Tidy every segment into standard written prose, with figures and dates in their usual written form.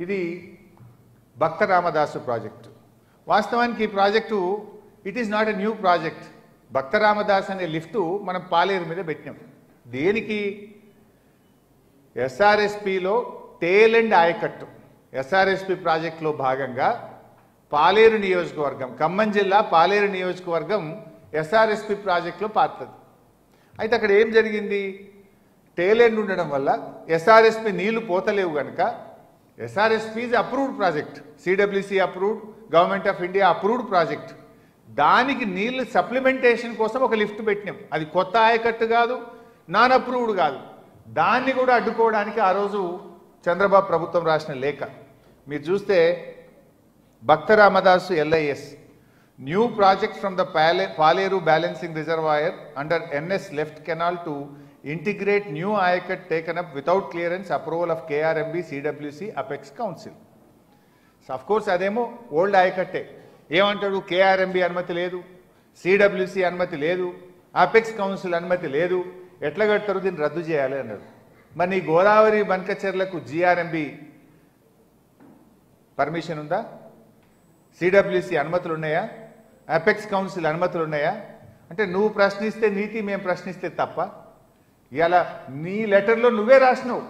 ఇది భక్త రామదాసు ప్రాజెక్టు. వాస్తవానికి ఈ project it is not a new project. Bhakta Ramadas అనే లిఫ్టు మనం పాలేరు మీద పెట్టినాం. దేనికి? ఎస్ఆర్ఎస్పిలో టేల్ అండ్ ఆయకట్టు ఎస్ఆర్ఎస్పి ప్రాజెక్టులో భాగంగా పాలేరు నియోజకవర్గం, ఖమ్మం జిల్లా పాలేరు నియోజకవర్గం ఎస్ఆర్ఎస్పి ప్రాజెక్టులో పారుతుంది. అయితే అక్కడ ఏం జరిగింది? టేల్ ఎండ్ ఉండడం వల్ల ఎస్ఆర్ఎస్పి నీళ్లు పోతలేవు కనుక SRSP is approved project, CWC approved, government of India approved project. దానికి నీళ్లు సప్లిమెంటేషన్ కోసం ఒక లిఫ్ట్ పెట్టినాం. అది కొత్త ఆయకట్టు కాదు, నాన్ అప్రూవ్డ్ కాదు. దాన్ని కూడా అడ్డుకోవడానికి ఆ రోజు చంద్రబాబు ప్రభుత్వం రాసిన లేఖ మీరు చూస్తే, Bhakta Ramadasu LIS new project from the Paleru balancing reservoir under NS left canal to integrate new ayacut taken up without clearance approval of KRMB, CWC, Apex Council. So of course అదేమో ఓల్డ్ ఆయకట్టే. ఏమంటాడు? KRMB అనుమతి లేదు, CWC అనుమతి లేదు, apex council అనుమతి లేదు, ఎట్లా కడతారు? దీన్ని రద్దు చేయాలి అన్నాడు. మరి నీ గోదావరి బనకచెర్లకు GRMB పర్మిషన్ ఉందా? CWC అనుమతులు ఉన్నాయా? అపెక్స్ కౌన్సిల్ అనుమతులు ఉన్నాయా? అంటే నువ్వు ప్రశ్నిస్తే నీతి, మేము ప్రశ్నిస్తే తప్ప. ఇలా నీ లెటర్లో నువ్వే రాసినావు,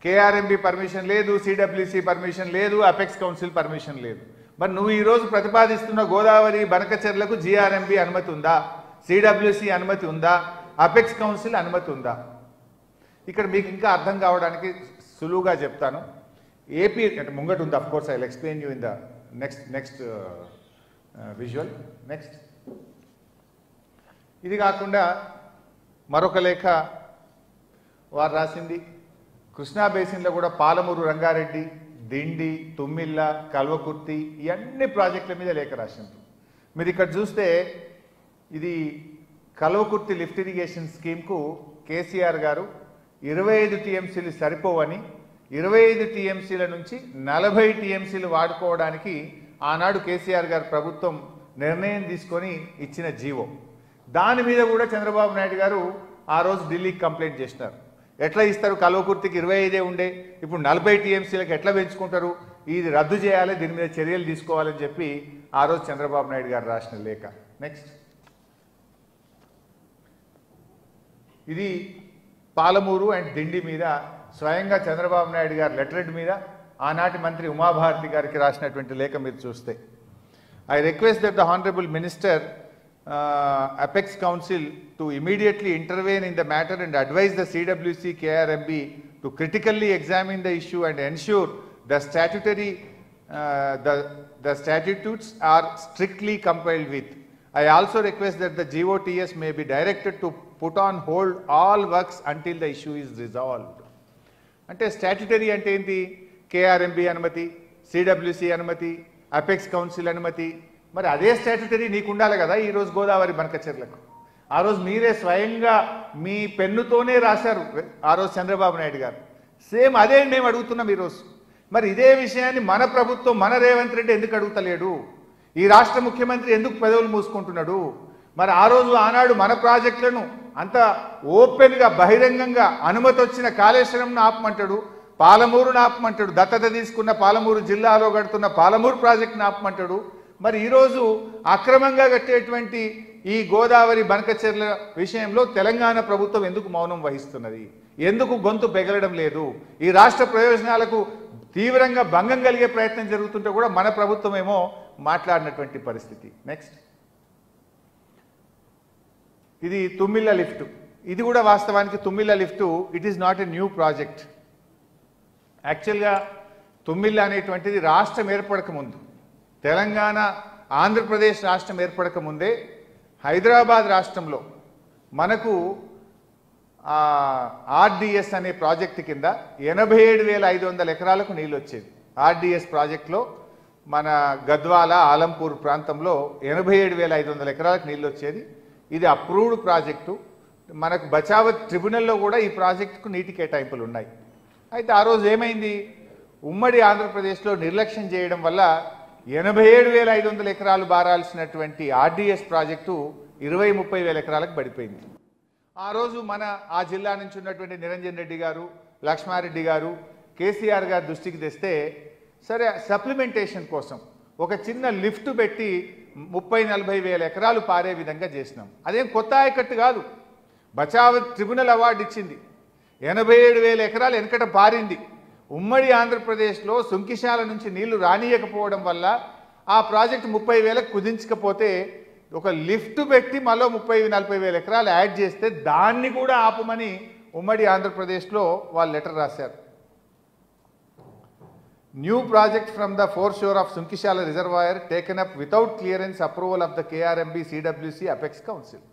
KRMB పర్మిషన్ లేదు, CWC పర్మిషన్ లేదు, అపెక్స్ కౌన్సిల్ పర్మిషన్ లేదు. మరి నువ్వు ఈరోజు ప్రతిపాదిస్తున్న గోదావరి బనకచెర్లకు GRMB అనుమతి ఉందా? CWC అనుమతి ఉందా? అపెక్స్ కౌన్సిల్ అనుమతి ఉందా? ఇక్కడ మీకు ఇంకా అర్థం కావడానికి సులువుగా చెప్తాను. ఏపీ అంటే ముంగట ఉంది, of course I will explain you in the next visual. Next ఇది కాకుండా మరొక లేఖ వారు రాసింది. కృష్ణా బేసిన్లో కూడా పాలమూరు రంగారెడ్డి, దిండి, తుమ్మిళ్ళ, కల్వకుర్తి ఇవన్నీ ప్రాజెక్టుల మీద లేఖ రాసింది. మీరు ఇక్కడ చూస్తే ఇది కల్వకుర్తి లిఫ్ట్ ఇరిగేషన్ స్కీమ్కు కేసీఆర్ గారు 25 TMCలు సరిపోవని 25 TMCల నుంచి 40 TMCలు వాడుకోవడానికి ఆనాడు కేసీఆర్ గారు ప్రభుత్వం నిర్ణయం తీసుకొని ఇచ్చిన జీవో. దాని మీద కూడా చంద్రబాబు నాయుడు గారు ఆ రోజు ఢిల్లీకి కంప్లైంట్ చేసినారు. ఎట్లా ఇస్తారు? కల్వకుర్తికి 25 ఉండే, ఇప్పుడు 40 TMCలకు ఎట్లా పెంచుకుంటారు? ఇది రద్దు చేయాలి, దీని మీద చర్యలు తీసుకోవాలని చెప్పి ఆ రోజు చంద్రబాబు నాయుడు గారు రాసిన లేఖ. నెక్స్ట్ ఇది పాలమూరు అండ్ దిండి మీద స్వయంగా చంద్రబాబు నాయుడు గారు లెటర్ మీద ఆనాటి మంత్రి ఉమాభారతి గారికి రాసినటువంటి లేఖ మీరు చూస్తే, I request that the honourable minister Apex Council to immediately intervene in the matter and advise the CWC KRMB to critically examine the issue and ensure the the statutes are strictly complied with. I also request that the GOTS may be directed to put on hold all works until the issue is resolved. అంటే statutory అంటే ఏంటి? KRMB అనుమతి, CWC అనుమతి, apex council అనుమతి. మరి అదే statutory నీకు ఉండాలి కదా ఈరోజు గోదావరి బనకచెర్లకు. ఆ రోజు మీరే స్వయంగా మీ పెన్నుతోనే రాశారు ఆ రోజు చంద్రబాబు నాయుడు గారు. సేమ్ అదే మేము అడుగుతున్నాం ఈరోజు. మరి ఇదే విషయాన్ని మన ప్రభుత్వం, మన రేవంత్ రెడ్డి ఎందుకు అడుగుతలేడు? ఈ రాష్ట్ర ముఖ్యమంత్రి ఎందుకు పెదవులు మూసుకుంటున్నాడు? మరి ఆ రోజు ఆనాడు మన ప్రాజెక్టులను అంత ఓపెన్గా బహిరంగంగా అనుమతి వచ్చిన కాళేశ్వరంను ఆపమంటాడు, పాలమూరును ఆపమంటాడు, దత్తత తీసుకున్న పాలమూరు జిల్లాలో కడుతున్న పాలమూరు ప్రాజెక్టును ఆపమంటాడు. మరి ఈరోజు అక్రమంగా కట్టేటువంటి ఈ గోదావరి బనకచెర్ల విషయంలో తెలంగాణ ప్రభుత్వం ఎందుకు మౌనం వహిస్తున్నది? ఎందుకు గొంతు పెగలడం లేదు? ఈ రాష్ట్ర ప్రయోజనాలకు తీవ్రంగా భంగం కలిగే ప్రయత్నం జరుగుతుంటే కూడా మన ప్రభుత్వం ఏమో మాట్లాడినటువంటి పరిస్థితి. నెక్స్ట్ ఇది తుమ్మిళ్ళ లిఫ్ట్. ఇది కూడా వాస్తవానికి Tummilla lift it is not a new project. యాక్చువల్గా తుమ్మిళ్ళ అనేటువంటిది రాష్ట్రం ఏర్పడక ముందు, తెలంగాణ ఆంధ్రప్రదేశ్ రాష్ట్రం ఏర్పడక ముందే హైదరాబాద్ రాష్ట్రంలో మనకు RDS అనే ప్రాజెక్టు కింద 87,500 ఎకరాలకు నీళ్ళు వచ్చేది. RDS ప్రాజెక్టులో మన గద్వాల, ఆలంపూర్ ప్రాంతంలో 87,500 ఎకరాలకు నీళ్ళు వచ్చేది. ఇది అప్రూవ్డ్ ప్రాజెక్టు. మనకు బచావత్ ట్రిబ్యునల్లో కూడా ఈ ప్రాజెక్టుకు నీటి కేటాయింపులు ఉన్నాయి. అయితే ఆ రోజు ఏమైంది? ఉమ్మడి ఆంధ్రప్రదేశ్లో నిర్లక్ష్యం చేయడం వల్ల 87,500 ఎకరాలు బారాల్సినటువంటి RDS ప్రాజెక్టు 20-30 ఎకరాలకు పడిపోయింది. ఆ రోజు మన ఆ జిల్లా నుంచి ఉన్నటువంటి నిరంజన్ రెడ్డి గారు, లక్ష్మారెడ్డి గారు, కేసీఆర్ గారి దృష్టికి తెస్తే సరే సప్లిమెంటేషన్ కోసం ఒక చిన్న లిఫ్ట్ పెట్టి 30-40 వేల ఎకరాలు పారే విధంగా చేసినాం. అదేం కొత్త ఆయకట్టు కాదు. బచావ్ ట్రిబ్యునల్ అవార్డు ఇచ్చింది. 87,000 ఎకరాలు వెనకట పారింది. ఉమ్మడి ఆంధ్రప్రదేశ్లో సుంకిశాల నుంచి నీళ్లు రానియకపోవడం వల్ల ఆ ప్రాజెక్టు 30,000కు కుదించకపోతే ఒక లిఫ్ట్ పెట్టి మళ్ళీ 30-40 వేల ఎకరాలు యాడ్ చేస్తే దాన్ని కూడా ఆపమని ఉమ్మడి ఆంధ్రప్రదేశ్లో వాళ్ళు లెటర్ రాశారు. New project from the foreshore of Sunkishala reservoir taken up without clearance approval of the KRMB CWC apex council.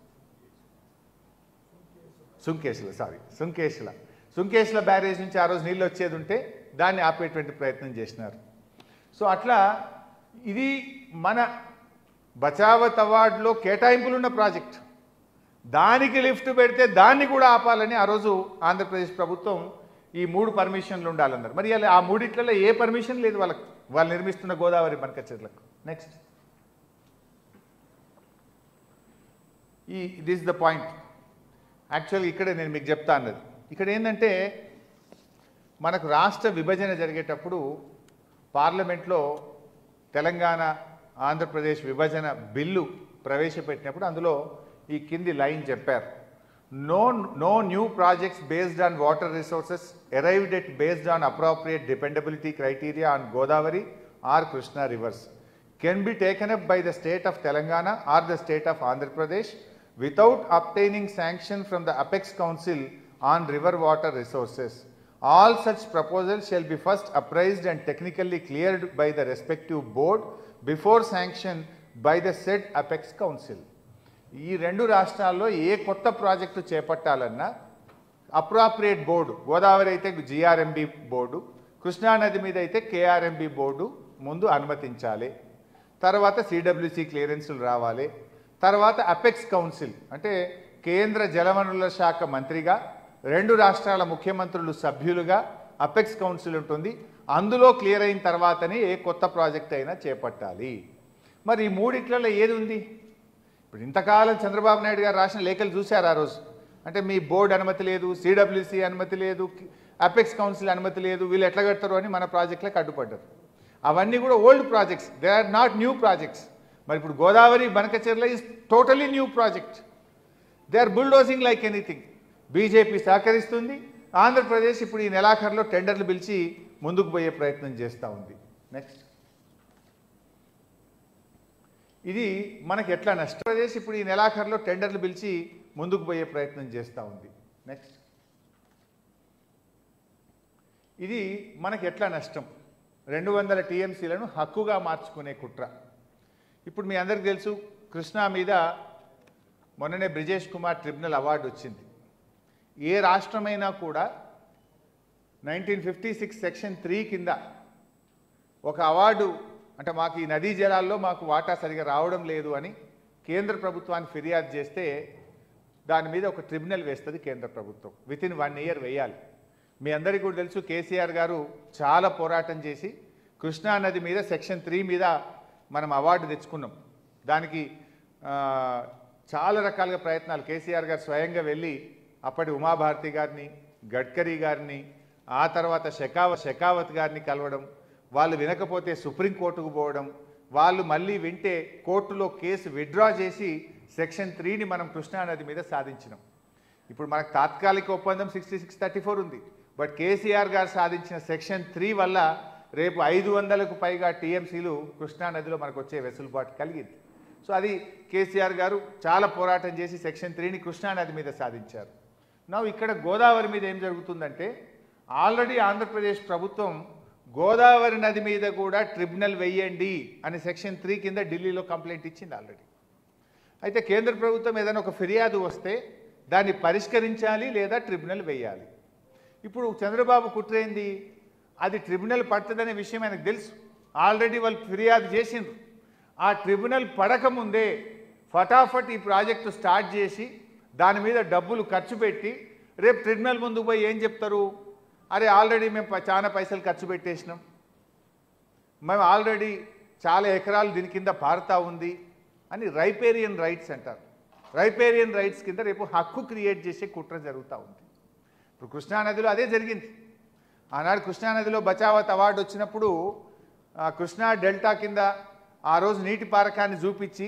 Sunkeshula barrage నుంచి ఆ రోజు నీళ్ళు వచ్చేది ఉంటే దాన్ని ఆపేటువంటి ప్రయత్నం చేసినారు. సో అట్లా ఇది మన బచావత్ అవార్డులో కేటాయింపులున్న ప్రాజెక్ట్. దానికి లిఫ్ట్ పెడితే దాన్ని కూడా ఆపాలని ఆ రోజు ఆంధ్రప్రదేశ్ ప్రభుత్వం ఈ 3 పర్మిషన్లు ఉండాలన్నారు. మరి ఆ మూడిట్లలో ఏ పర్మిషన్ లేదు వాళ్ళకు, వాళ్ళు నిర్మిస్తున్న గోదావరి బనకచెర్లకు. Next, this the point. యాక్చువల్గా ఇక్కడే నేను మీకు చెప్తా అన్నది. ఇక్కడ ఏంటంటే మనకు రాష్ట్ర విభజన జరిగేటప్పుడు పార్లమెంట్లో తెలంగాణ ఆంధ్రప్రదేశ్ విభజన బిల్లు ప్రవేశపెట్టినప్పుడు అందులో ఈ కింది లైన్ చెప్పారు. No new projects based on water resources arrived at based on appropriate dependability criteria on Godavari or Krishna rivers can be taken up by the state of Telangana or the state of Andhra Pradesh without obtaining sanction from the Apex Council on river water resources. All such proposals shall be first appraised and technically cleared by the respective board before sanction by the said Apex Council. ఈ 2 రాష్ట్రాల్లో ఏ కొత్త project చేపట్టాలన్నా appropriate board, Godavari అయితే GRMB board, కృష్ణానది మీద అయితే KRMB board ముందు అనుమతించాలి. తర్వాత సిడబ్ల్యూసి క్లియరెన్సులు రావాలి. తర్వాత అపెక్స్ కౌన్సిల్ అంటే కేంద్ర జలవనరుల శాఖ మంత్రిగా 2 రాష్ట్రాల ముఖ్యమంత్రులు సభ్యులుగా అపెక్స్ కౌన్సిల్ ఉంటుంది. అందులో క్లియర్ అయిన తర్వాతనే ఏ కొత్త ప్రాజెక్ట్ అయినా చేపట్టాలి. మరి ఈ మూడిట్లలో ఏది ఉంది? ఇప్పుడు ఇంతకాలం చంద్రబాబు నాయుడు గారు రాసిన లేఖలు చూశారు ఆ రోజు. అంటే మీ బోర్డు అనుమతి లేదు, సిడబ్ల్యూసి అనుమతి లేదు, అపెక్స్ కౌన్సిల్ అనుమతి లేదు, వీళ్ళు ఎట్లా కడతారు అని మన ప్రాజెక్టులకు అడ్డుపడ్డారు. అవన్నీ కూడా old projects, they are not new projects. మరి ఇప్పుడు Godavari Banakacherla is totally new project. They are bulldozing like anything. BJP సహకరిస్తుంది. ఆంధ్రప్రదేశ్ ఇప్పుడు ఈ నెలాఖరులో టెండర్లు పిలిచి ముందుకు పోయే ప్రయత్నం చేస్తూ ఉంది. నెక్స్ట్, ఇది మనకి ఎట్లా నష్టం? ఆంధ్రప్రదేశ్ ఇప్పుడు ఈ నెలాఖరులో టెండర్లు పిలిచి ముందుకు పోయే ప్రయత్నం చేస్తూ ఉంది. నెక్స్ట్, ఇది మనకి ఎట్లా నష్టం? 200 టీఎంసీలను హక్కుగా మార్చుకునే కుట్ర. ఇప్పుడు మీ అందరికీ తెలుసు, కృష్ణా మీద మొన్ననే బ్రిజేష్ కుమార్ ట్రిబ్యునల్ అవార్డు వచ్చింది. ఏ రాష్ట్రమైనా కూడా 1956 సెక్షన్ 3 కింద ఒక అవార్డు, అంటే మాకు ఈ నదీ జలాల్లో మాకు వాటా సరిగా రావడం లేదు అని కేంద్ర ప్రభుత్వాన్ని ఫిర్యాదు చేస్తే దాని మీద ఒక ట్రిబ్యునల్ వేస్తుంది కేంద్ర ప్రభుత్వం. వితిన్ 1 ఇయర్ వేయాలి. మీ అందరికీ కూడా తెలుసు, కేసీఆర్ గారు చాలా పోరాటం చేసి కృష్ణా నది మీద సెక్షన్ 3 మీద మనం అవార్డు తెచ్చుకున్నాం. దానికి చాలా రకాలుగా ప్రయత్నాలు, కేసీఆర్ గారు స్వయంగా వెళ్ళి అప్పటి ఉమాభారతి గారిని, గడ్కరీ గారిని, ఆ తర్వాత షెకావత్ గారిని కలవడం, వాళ్ళు వినకపోతే సుప్రీంకోర్టుకు పోవడం, వాళ్ళు మళ్ళీ వింటే కోర్టులో కేసు విత్డ్రా చేసి సెక్షన్ 3ని మనం కృష్ణానది మీద సాధించినాం. ఇప్పుడు మనకు తాత్కాలిక ఒప్పందం 6634 ఉంది. బట్ కేసీఆర్ గారు సాధించిన సెక్షన్ 3 వల్ల రేపు 500కు పైగా టీఎంసీలు కృష్ణానదిలో మనకు వచ్చే వెసులుబాటు కలిగింది. సో అది కేసీఆర్ గారు చాలా పోరాటం చేసి సెక్షన్ 3ని కృష్ణానది మీద సాధించారు. నా ఇక్కడ గోదావరి మీద ఏం జరుగుతుందంటే, ఆల్రెడీ ఆంధ్రప్రదేశ్ ప్రభుత్వం గోదావరి నది మీద కూడా ట్రిబ్యునల్ వేయండి అని సెక్షన్ 3 కింద ఢిల్లీలో కంప్లైంట్ ఇచ్చింది ఆల్రెడీ. అయితే కేంద్ర ప్రభుత్వం ఏదైనా ఒక ఫిర్యాదు వస్తే దాన్ని పరిష్కరించాలి లేదా ట్రిబ్యునల్ వేయాలి. ఇప్పుడు చంద్రబాబు కుట్రేంది, అది ట్రిబ్యునల్ పడుతుందనే విషయం ఆయనకు తెలుసు. ఆల్రెడీ వాళ్ళు ఫిర్యాదు చేసిండ్రు. ఆ ట్రిబ్యునల్ పడకముందే ఫటాఫట్ ఈ ప్రాజెక్టు స్టార్ట్ చేసి దాని మీద డబ్బులు ఖర్చు పెట్టి రేపు ట్రిబ్యునల్ ముందుకు పోయి ఏం చెప్తారు? అరే ఆల్రెడీ మేము చాలా పైసలు ఖర్చు పెట్టేసినాం, మేము ఆల్రెడీ చాలా ఎకరాలు దీని కింద పారుతూ ఉంది అని రైపేరియన్ రైట్స్ అంటారు. రైపేరియన్ రైట్స్ కింద రేపు హక్కు క్రియేట్ చేసే కుట్ర జరుగుతూ ఉంది. ఇప్పుడు కృష్ణానదిలో అదే జరిగింది. ఆనాడు కృష్ణానదిలో బచావత్ అవార్డు వచ్చినప్పుడు కృష్ణా డెల్టా కింద ఆ రోజు నీటి పారకాన్ని చూపించి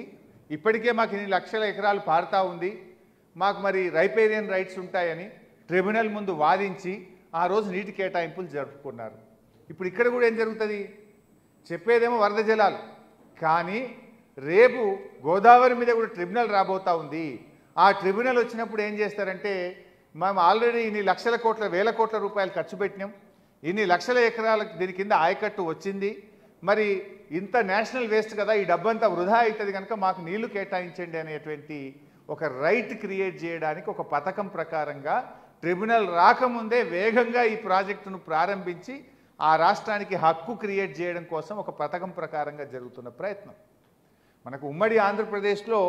ఇప్పటికే మాకు ఇన్ని లక్షల ఎకరాలు పారుతా ఉంది, మాకు మరి రైపేరియన్ రైట్స్ ఉంటాయని ట్రిబ్యునల్ ముందు వాదించి ఆ రోజు నీటి కేటాయింపులు జరుపుకున్నారు. ఇప్పుడు ఇక్కడ కూడా ఏం జరుగుతుంది? చెప్పేదేమో వరద జలాలు, కానీ రేపు గోదావరి మీద కూడా ట్రిబ్యునల్ రాబోతా ఉంది. ఆ ట్రిబ్యునల్ వచ్చినప్పుడు ఏం చేస్తారంటే, మేము ఆల్రెడీ ఇన్ని లక్షల కోట్ల వేల కోట్ల రూపాయలు ఖర్చు పెట్టినాం, ఇన్ని లక్షల ఎకరాలకు దీని కింద ఆయకట్టు వచ్చింది, మరి ఇంత నేషనల్ వేస్ట్ కదా, ఈ డబ్బంతా వృధా అవుతుంది కనుక మాకు నీళ్లు కేటాయించండి అనేటువంటి ఒక రైట్ క్రియేట్ చేయడానికి ఒక పథకం ప్రకారంగా ట్రిబ్యునల్ రాకముందే వేగంగా ఈ ప్రాజెక్టును ప్రారంభించి ఆ రాష్ట్రానికి హక్కు క్రియేట్ చేయడం కోసం ఒక పథకం ప్రకారంగా జరుగుతున్న ప్రయత్నం. మనకు ఉమ్మడి ఆంధ్రప్రదేశ్లో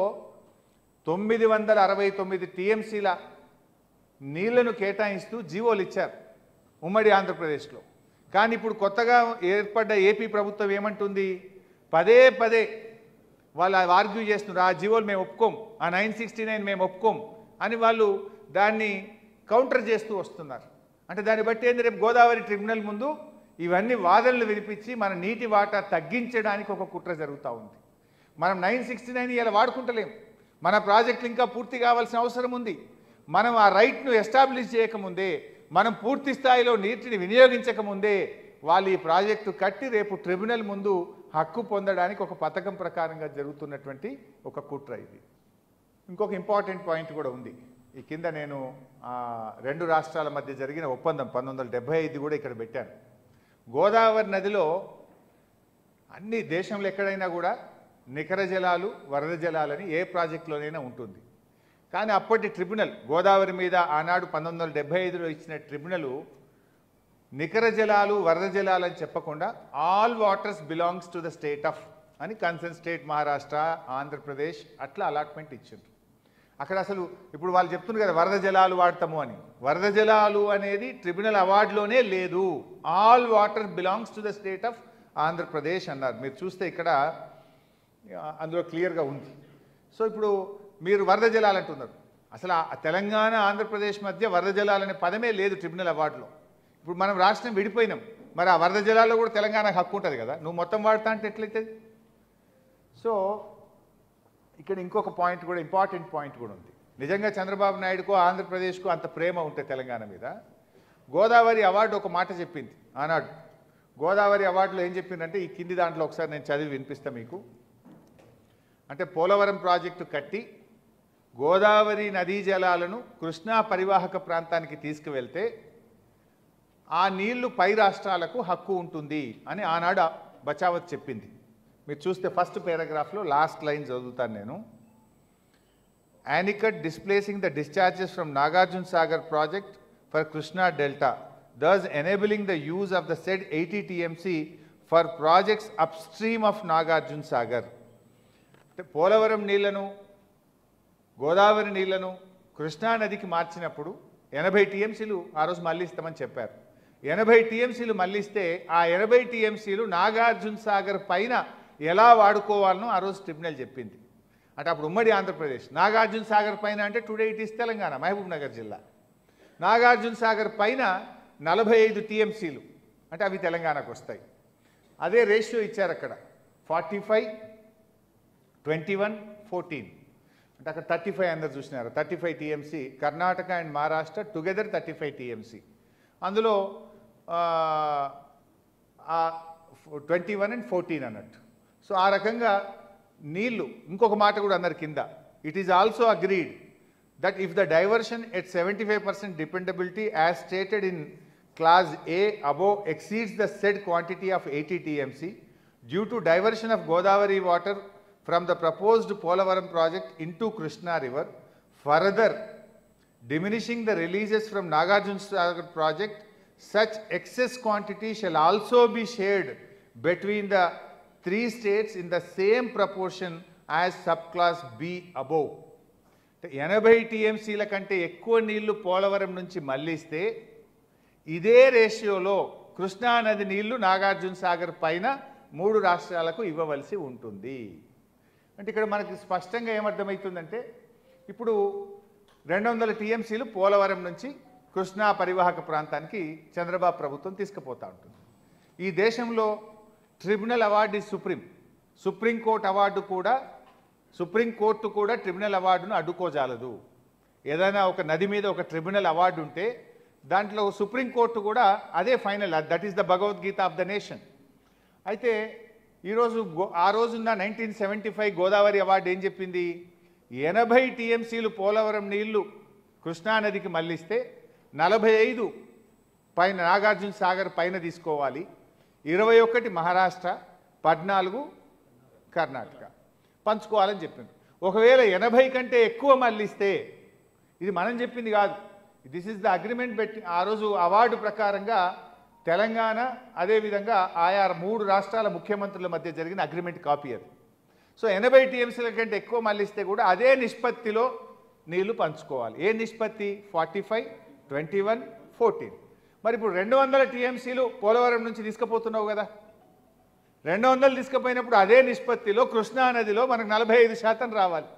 969 టీఎంసీల నీళ్లను కేటాయిస్తూ జీవోలు ఇచ్చారు ఉమ్మడి ఆంధ్రప్రదేశ్లో. కానీ ఇప్పుడు కొత్తగా ఏర్పడ్డ ఏపీ ప్రభుత్వం ఏమంటుంది? పదే పదే వాళ్ళు ఆర్గ్యూ చేస్తున్నారు, ఆ జీవోలు మేము ఒప్పుకోం, ఆ 969 మేము ఒప్పుకోం అని వాళ్ళు దాన్ని కౌంటర్ చేస్తూ వస్తున్నారు. అంటే దాన్ని బట్టి ఏంటి, రేపు గోదావరి ట్రిబ్యునల్ ముందు ఇవన్నీ వాదనలు వినిపించి మన నీటి వాటా తగ్గించడానికి ఒక కుట్ర జరుగుతూ ఉంది. మనం 969 ఇలా వాడుకుంటలేం, మన ప్రాజెక్టులు ఇంకా పూర్తి కావాల్సిన అవసరం ఉంది. మనం ఆ రైట్ను ఎస్టాబ్లిష్ చేయకముందే, మనం పూర్తి స్థాయిలో నీటిని వినియోగించకముందే వాళ్ళు ఈ ప్రాజెక్టు కట్టి రేపు ట్రిబ్యునల్ ముందు హక్కు పొందడానికి ఒక పథకం ప్రకారంగా జరుగుతున్నటువంటి ఒక కుట్ర ఇది. ఇంకొక ఇంపార్టెంట్ పాయింట్ కూడా ఉంది. ఈ కింద నేను రెండు రాష్ట్రాల మధ్య జరిగిన ఒప్పందం 1975 కూడా ఇక్కడ పెట్టాను. గోదావరి నదిలో అన్ని దేశంలో ఎక్కడైనా కూడా నికర జలాలు, వరద జలాలని ఏ ప్రాజెక్టులోనైనా ఉంటుంది. కానీ అప్పటి ట్రిబ్యునల్ గోదావరి మీద ఆనాడు 1975లో ఇచ్చిన ట్రిబ్యునల్ నికర జలాలు, వరద జలాలు అని చెప్పకుండా all waters belongs to the state of అని కన్సర్న్ స్టేట్ మహారాష్ట్ర, ఆంధ్రప్రదేశ్ అట్లా అలాట్మెంట్ ఇచ్చిండ్రు. అక్కడ అసలు ఇప్పుడు వాళ్ళు చెప్తున్నారు కదా వరద జలాలు వాడతాము అని. వరద జలాలు అనేది ట్రిబ్యునల్ అవార్డులోనే లేదు. All water belongs to the state of Andhra Pradesh అన్నారు. మీరు చూస్తే ఇక్కడ అందులో క్లియర్గా ఉంది. సో ఇప్పుడు మీరు వరద జలాలు అంటున్నారు, అసలు తెలంగాణ ఆంధ్రప్రదేశ్ మధ్య వరద జలాలనే పదమే లేదు ట్రిబ్యునల్ అవార్డులో. ఇప్పుడు మనం రాష్ట్రం విడిపోయినాం, మరి ఆ వరద జలాల్లో కూడా తెలంగాణకు హక్కు ఉంటుంది కదా, నువ్వు మొత్తం వాడతా అంటే ఎట్లయితుంది? సో ఇక్కడ ఇంకొక పాయింట్ కూడా, ఇంపార్టెంట్ పాయింట్ కూడా ఉంది. నిజంగా చంద్రబాబు నాయుడుకు ఆంధ్రప్రదేశ్కు అంత ప్రేమ ఉంటే తెలంగాణ మీద, గోదావరి అవార్డు ఒక మాట చెప్పింది ఆనాడు. గోదావరి అవార్డులో ఏం చెప్పిందంటే, ఈ కింది దాంట్లో ఒకసారి నేను చదివి వినిపిస్తా మీకు. అంటే పోలవరం ప్రాజెక్టు కట్టి గోదావరి నదీ జలాలను కృష్ణా పరివాహక ప్రాంతానికి తీసుకువెళ్తే ఆ నీళ్లు పై రాష్ట్రాలకు హక్కు ఉంటుంది అని ఆనాడు బచావత్ చెప్పింది. మీరు చూస్తే ఫస్ట్ పారాగ్రాఫ్లో లాస్ట్ లైన్ చదువుతాను నేను. Anicut displacing the discharges from Nagarjuna Sagar project for Krishna delta, thus enabling the use of the said 80 TMC for projects upstream of Nagarjuna Sagar. Polavaram నీళ్లను, గోదావరి నీళ్లను కృష్ణా నదికి మార్చినప్పుడు 80 టీఎంసీలు ఆ రోజు మళ్ళీ ఇస్తామని చెప్పారు. 80 టీఎంసీలు మళ్ళీ ఇస్తే ఆ 80 టీఎంసీలు నాగార్జున సాగర్ పైన ఎలా వాడుకోవాలనో ఆ రోజు ట్రిబ్యునల్ చెప్పింది. అంటే అప్పుడు ఉమ్మడి ఆంధ్రప్రదేశ్ నాగార్జున సాగర్ పైన, అంటే today it is Telangana Mahabubnagar జిల్లా, నాగార్జున సాగర్ పైన 45 టీఎంసీలు, అంటే అవి తెలంగాణకు వస్తాయి. అదే రేషియో ఇచ్చారు అక్కడ 45, 21, 14, అంటే అక్కడ 35 అందరు చూసినారు. 35 TMC Karnataka and Maharashtra together 35 TMC, అందులో 21 and 14 అన్నట్టు. సో ఆ రకంగా నీళ్లు, ఇంకొక మాట కూడా అన్నారు కింద, it is also agreed that if the diversion at 75% dependability as stated in clause A above exceeds the said quantity of 80 TMC due to diversion of Godavari water from the proposed Polavaram project into Krishna river, further diminishing the releases from Nagarjuna Sagar project, such excess quantity shall also be shared between the three states in the same proportion as subclass B above. 80 టీఎంసీల కంటే ఎక్కువ నీళ్లు పోలవరం నుంచి మళ్లిస్తే ఇదే రేషియోలో కృష్ణా నది నీళ్లు నాగార్జున సాగర్ పైన 3 రాష్ట్రాలకు ఇవ్వవలసి ఉంటుంది. అంటే ఇక్కడ మనకి స్పష్టంగా ఏమర్థమవుతుందంటే, ఇప్పుడు 200 టీఎంసీలు పోలవరం నుంచి కృష్ణా పరివాహక ప్రాంతానికి చంద్రబాబు ప్రభుత్వం తీసుకుపోతూ ఉంటుంది. ఈ దేశంలో tribunal award is supreme. Supreme court కూడా ట్రిబ్యునల్ అవార్డును అడ్డుకోజాలదు. ఏదైనా ఒక నది మీద ఒక ట్రిబ్యునల్ అవార్డు ఉంటే దాంట్లో సుప్రీంకోర్టు కూడా అదే final, that is the Bhagavad Gita of the nation. అయితే ఈరోజు ఆ రోజున్న 1975 గోదావరి అవార్డు ఏం చెప్పింది? 80 టీఎంసీలు పోలవరం నీళ్లు కృష్ణానదికి మళ్లిస్తే 45 పైన నాగార్జున సాగర్ పైన తీసుకోవాలి, 21 మహారాష్ట్ర, 14 కర్ణాటక పంచుకోవాలని చెప్పింది. ఒకవేళ 80 కంటే ఎక్కువ మళ్ళిస్తే, ఇది మనం చెప్పింది కాదు, దిస్ ఈజ్ ద అగ్రిమెంట్ పెట్టి ఆ రోజు అవార్డు ప్రకారంగా తెలంగాణ అదేవిధంగా ఆయా 3 రాష్ట్రాల ముఖ్యమంత్రుల మధ్య జరిగిన అగ్రిమెంట్ కాపీ అది. సో 80 టీఎంసీల కంటే ఎక్కువ మళ్ళిస్తే కూడా అదే నిష్పత్తిలో నీళ్లు పంచుకోవాలి. ఏ నిష్పత్తి? 45, 21, 14. మరి ఇప్పుడు 200 టీఎంసీలు పోలవరం నుంచి తీసుకుపోతున్నావు కదా, 200 తీసుకుపోయినప్పుడు అదే నిష్పత్తిలో కృష్ణానదిలో మనకు 45% రావాలి.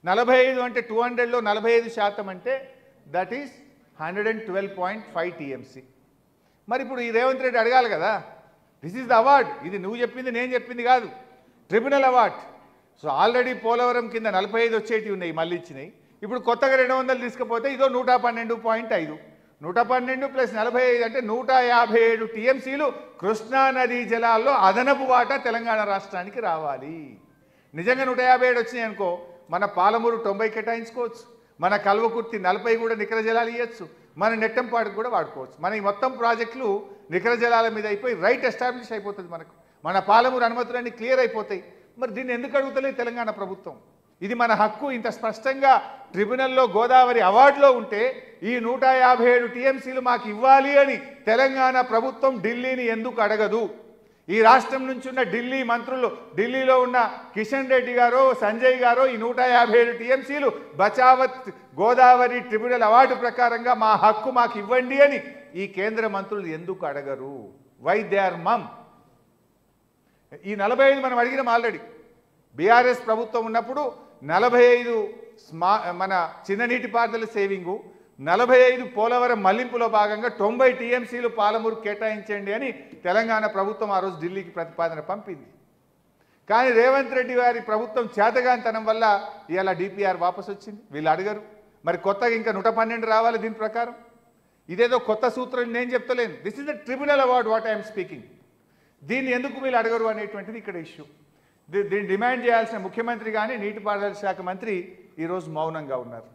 45 అంటే 200లో 45% అంటే దట్ ఈస్ 112.5 టీఎంసీ. మరి ఇప్పుడు ఈ రేవంత్ రెడ్డి అడగాలి కదా, దిస్ ఈజ్ ద అవార్డ్, ఇది నువ్వు చెప్పింది నేను చెప్పింది కాదు, tribunal award. So already Polavaram కింద 45 వచ్చేటివి ఉన్నాయి, మళ్ళీ ఇచ్చినాయి. ఇప్పుడు కొత్తగా 200 తీసుకుపోతే ఇదో 112.5, 112 ప్లస్ 45 అంటే 157 టీఎంసీలు కృష్ణానదీ జలాల్లో అదనపు వాటా తెలంగాణ రాష్ట్రానికి రావాలి. నిజంగా 157 వచ్చినాయి అనుకో, మన పాలమూరు 90 కేటాయించుకోవచ్చు, మన కల్వకుర్తి 40 కూడా నికర జలాలు ఇవ్వచ్చు, మన నెట్టంపాడుకు కూడా వాడుకోవచ్చు. మన ఈ మొత్తం ప్రాజెక్టులు నికర జలాల మీద అయిపోయి రైట్ ఎస్టాబ్లిష్ అయిపోతుంది. మనకు మన పాలమూరు అనుమతులన్నీ క్లియర్ అయిపోతాయి. మరి దీన్ని ఎందుకు అడుగుతలేదు తెలంగాణ ప్రభుత్వం? ఇది మన హక్కు. ఇంత స్పష్టంగా ట్రిబ్యునల్లో గోదావరి అవార్డులో ఉంటే ఈ 157 టీఎంసీలు మాకు ఇవ్వాలి అని తెలంగాణ ప్రభుత్వం ఢిల్లీని ఎందుకు అడగదు? ఈ రాష్ట్రం నుంచి ఉన్న ఢిల్లీ మంత్రులు, ఢిల్లీలో ఉన్న కిషన్ రెడ్డి గారో సంజయ్ గారో ఈ 157 టీఎంసీలు బచావత్ గోదావరి ట్రిబ్యునల్ అవార్డు ప్రకారంగా మా హక్కు మాకు ఇవ్వండి అని ఈ కేంద్ర మంత్రులు ఎందుకు అడగరు? వై దే ఆర్ మమ్? ఈ 45 మనం అడిగినాం ఆల్రెడీ. బీఆర్ఎస్ ప్రభుత్వం ఉన్నప్పుడు 45 మన చిన్న నీటిపారుదల సేవింగు, 45 పోలవరం మళ్లింపులో భాగంగా 90 టీఎంసీలు పాలమూరు కేటాయించండి అని తెలంగాణ ప్రభుత్వం ఆ రోజు ఢిల్లీకి ప్రతిపాదన పంపింది. కానీ రేవంత్ రెడ్డి గారి ప్రభుత్వం చేతగానితనం వల్ల ఇవాళ డిపిఆర్ వాపసు వచ్చింది. వీళ్ళు అడగరు. మరి కొత్తగా ఇంకా 112 రావాలి దీని ప్రకారం. ఇదేదో కొత్త సూత్రం నేను చెప్తలేను. This is the tribunal award what I'm speaking. దీన్ని ఎందుకు వీళ్ళు అడగరు అనేటువంటిది ఇక్కడ ఇష్యూ. దీన్ని డిమాండ్ చేయాల్సిన ముఖ్యమంత్రి కానీ నీటిపారుదల శాఖ మంత్రి ఈరోజు మౌనంగా ఉన్నారు.